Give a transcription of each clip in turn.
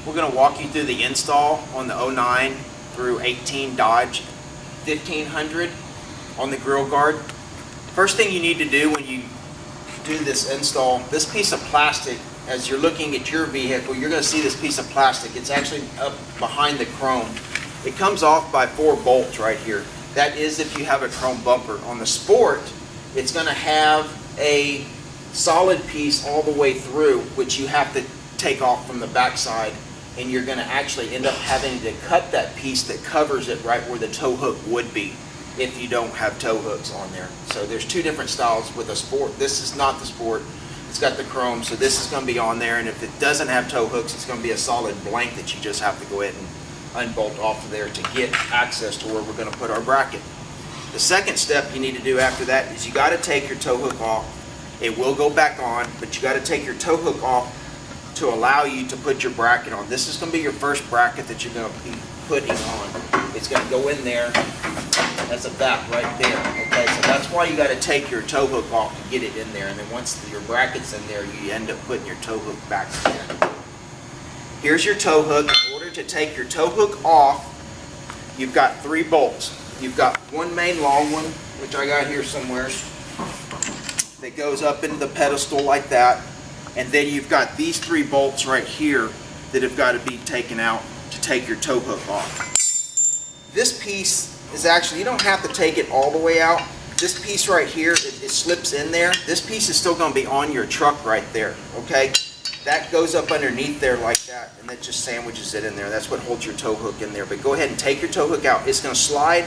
We're going to walk you through the install on the 09 through 18 Dodge 1500 on the grill guard. First thing you need to do when you do this install, this piece of plastic, as you're looking at your vehicle, you're going to see this piece of plastic. It's actually up behind the chrome. It comes off by 4 bolts right here. That is if you have a chrome bumper. On the Sport, it's going to have a solid piece all the way through, which you have to take off from the backside, and you're going to actually end up having to cut that piece that covers it right where the tow hook would be if you don't have tow hooks on there. So there's 2 different styles with a Sport. This is not the Sport. It's got the chrome, so this is going to be on there, and if it doesn't have tow hooks, it's going to be a solid blank that you just have to go ahead and unbolt off of there to get access to where we're going to put our bracket. The second step you need to do after that is you got to take your tow hook off. It will go back on, but you got to take your tow hook off to allow you to put your bracket on. This is going to be your first bracket that you're going to be putting on. It's going to go in there as a back right there. Okay, so that's why you got to take your tow hook off to get it in there, and then once your bracket's in there, you end up putting your tow hook back in. Here's your tow hook. In order to take your tow hook off, you've got 3 bolts. You've got one main long one, which I got here somewhere, that goes up into the pedestal like that. And then you've got these 3 bolts right here that have got to be taken out to take your tow hook off. This piece is actually, you don't have to take it all the way out. This piece right here, it slips in there. This piece is still going to be on your truck right there, okay? That goes up underneath there like that, and that just sandwiches it in there. That's what holds your tow hook in there. But go ahead and take your tow hook out. It's going to slide.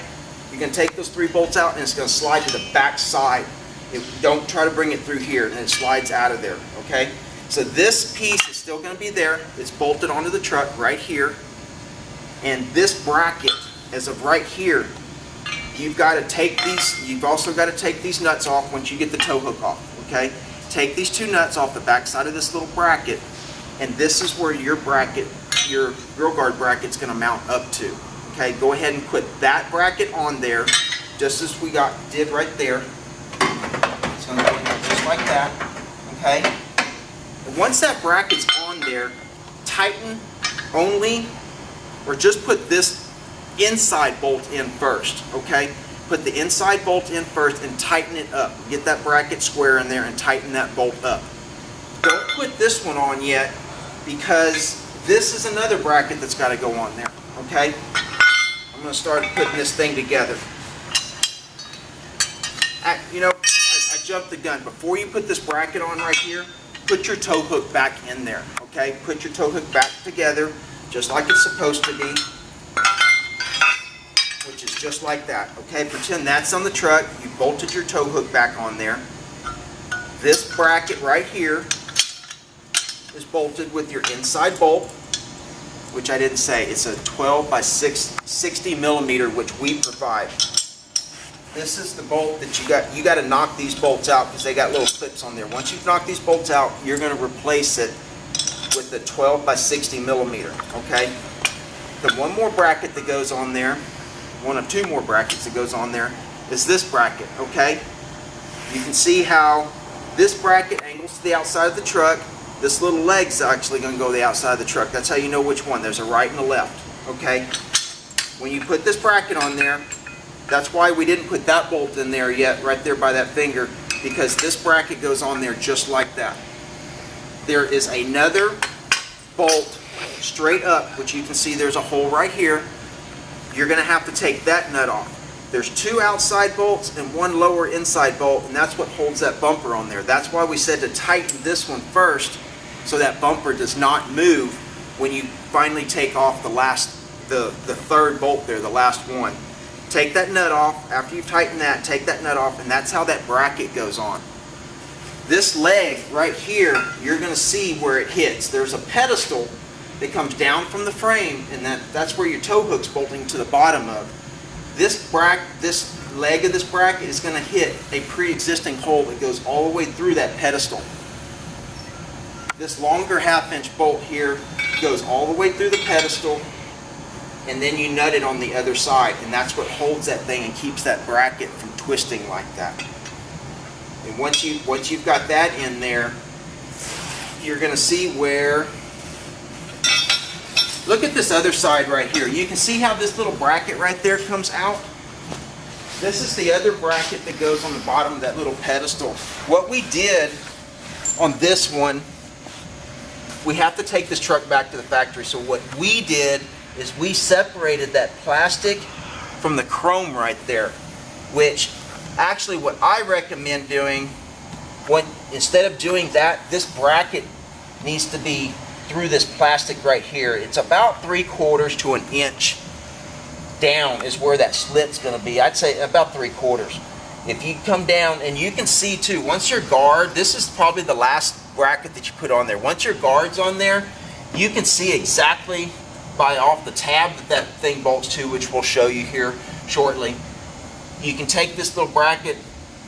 You're going to take those 3 bolts out, and it's going to slide to the back side. Don't try to bring it through here, and it slides out of there, okay? So this piece is still going to be there. It's bolted onto the truck right here. And this bracket, as of right here, you've got to take these, you've also got to take these nuts off once you get the tow hook off, okay? Take these 2 nuts off the back side of this little bracket, and this is where your bracket, your grill guard bracket is going to mount up to, okay? Go ahead and put that bracket on there, just as we did right there. It's going to go in there just like that, okay? And once that bracket's on there, tighten only, or just put this inside bolt in first, okay? Put the inside bolt in first and tighten it up. Get that bracket square in there and tighten that bolt up. Don't put this one on yet, because this is another bracket that's got to go on there, okay? I'm going to start putting this thing together. I jumped the gun. Before you put this bracket on right here, put your tow hook back in there, okay? Put your tow hook back together, just like it's supposed to be, which is just like that, okay? Pretend that's on the truck. You bolted your tow hook back on there. This bracket right here is bolted with your inside bolt, which I didn't say. It's a 12 by 60 millimeter, which we provide. This is the bolt that you got to knock these bolts out because they got little clips on there. Once you've knocked these bolts out, you're going to replace it with the 12 by 60 millimeter, okay? The one more bracket that goes on there, one of 2 more brackets that goes on there, is this bracket, okay? You can see how this bracket angles to the outside of the truck. This little leg's actually going to go to the outside of the truck. That's how you know which one. There's a right and a left, okay? When you put this bracket on there, that's why we didn't put that bolt in there yet, right there by that finger, because this bracket goes on there just like that. There is another bolt straight up, which you can see there's a hole right here. You're going to have to take that nut off. There's 2 outside bolts and 1 lower inside bolt, and that's what holds that bumper on there. That's why we said to tighten this one first, so that bumper does not move when you finally take off the 3rd bolt there, the last one. Take that nut off. After you've tightened that, take that nut off, and that's how that bracket goes on. This leg right here, you're going to see where it hits. There's a pedestal that comes down from the frame, and that's where your tow hook's bolting to the bottom of. This leg of this bracket is going to hit a pre-existing hole that goes all the way through that pedestal. This longer 1/2-inch bolt here goes all the way through the pedestal, and then you nut it on the other side, and that's what holds that thing and keeps that bracket from twisting like that. And once you've got that in there, you're going to see where Look at this other side right here. You can see how this little bracket right there comes out. This is the other bracket that goes on the bottom of that little pedestal. What we did on this one, we have to take this truck back to the factory. So what we did is we separated that plastic from the chrome right there, which actually what I recommend doing, instead of doing that, this bracket needs to be through this plastic right here. It's about 3/4 to an inch down is where that slit's going to be. I'd say about 3/4. If you come down, and you can see too, once your guard, this is probably the last bracket that you put on there. Once your guard's on there, you can see exactly off the tab that thing bolts to, which we'll show you here shortly. You can take this little bracket,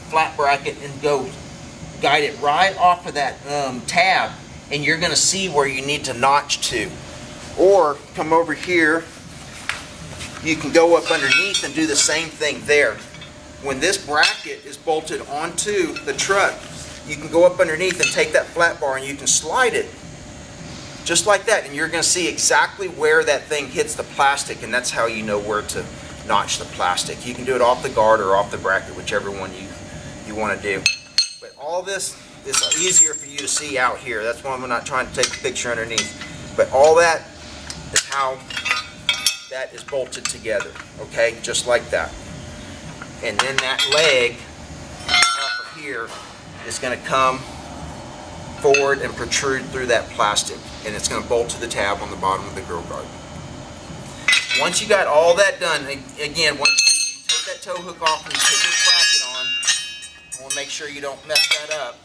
flat bracket, and go guide it right off of that tab, and you're going to see where you need to notch to. Or come over here, you can go up underneath and do the same thing there. When this bracket is bolted onto the truck, you can go up underneath and take that flat bar and you can slide it just like that, and you're going to see exactly where that thing hits the plastic, and that's how you know where to notch the plastic. You can do it off the guard or off the bracket, whichever one you want to do. But all this is easier for you to see out here. That's why I'm not trying to take a picture underneath. But all that is how that is bolted together, okay? Just like that. And then that leg off of here is going to come forward and protrude through that plastic, and it's going to bolt to the tab on the bottom of the grill guard. Once you got all that done, again, once you take that tow hook off and you put this bracket on, I want to make sure you don't mess that up.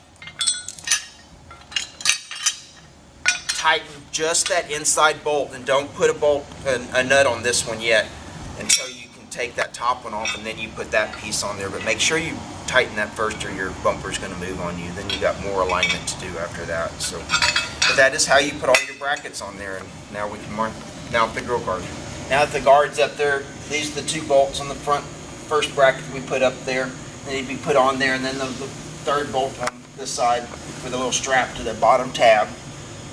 Tighten just that inside bolt, and don't put a nut on this one yet until you can take that top one off, and then you put that piece on there. But make sure you tighten that first, or your bumper's going to move on you. Then you got more alignment to do after that. So, but that is how you put all your brackets on there. And now we can mark now the grill guard. Now that the guard's up there, these are the 2 bolts on the front. First bracket we put up there, they need to be put on there, and then the third bolt on this side with a little strap to the bottom tab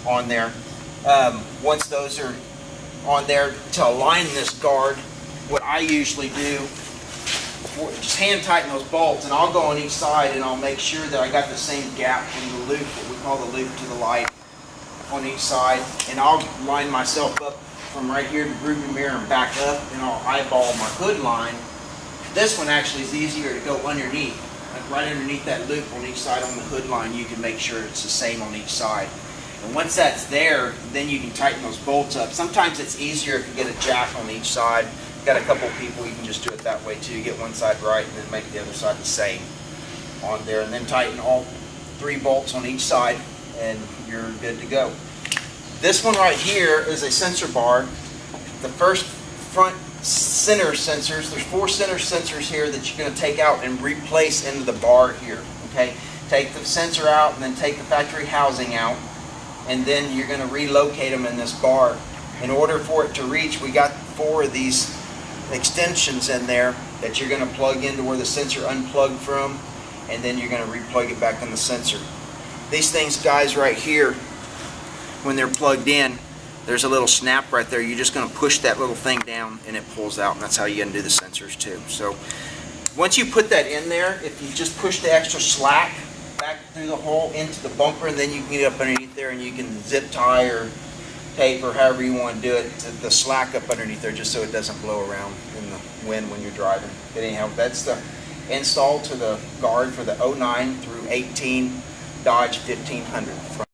on there. Once those are on there, to align this guard, what I usually do, just hand tighten those bolts, and I'll go on each side and I'll make sure that I got the same gap in the loop, what we call the loop to the light, on each side, and I'll line myself up from right here to the rearview mirror and back up, and I'll eyeball my hood line. This one actually is easier to go underneath, like right underneath that loop on each side on the hood line. You can make sure it's the same on each side. And once that's there, then you can tighten those bolts up. Sometimes it's easier if you get a jack on each side. Got a couple of people, you can just do it that way too. You get one side right and then make the other side the same on there, and then tighten all 3 bolts on each side, and you're good to go. This one right here is a sensor bar. The first front center sensors, there's 4 center sensors here that you're going to take out and replace into the bar here. Okay, take the sensor out and then take the factory housing out, and then you're going to relocate them in this bar. In order for it to reach, we got 4 of these extensions in there that you're going to plug into where the sensor unplugged from, and then you're going to replug it back in the sensor. These things, guys, right here, when they're plugged in, there's a little snap right there. You're just going to push that little thing down and it pulls out, and that's how you undo the sensors too. So once you put that in there, if you just push the extra slack back through the hole into the bumper, and then you can get up underneath there and you can zip tie or tape or however you want to do it, the slack up underneath there, just so it doesn't blow around in the wind when you're driving. But anyhow, that's the install to the guard for the 09 through 18 Dodge 1500 front.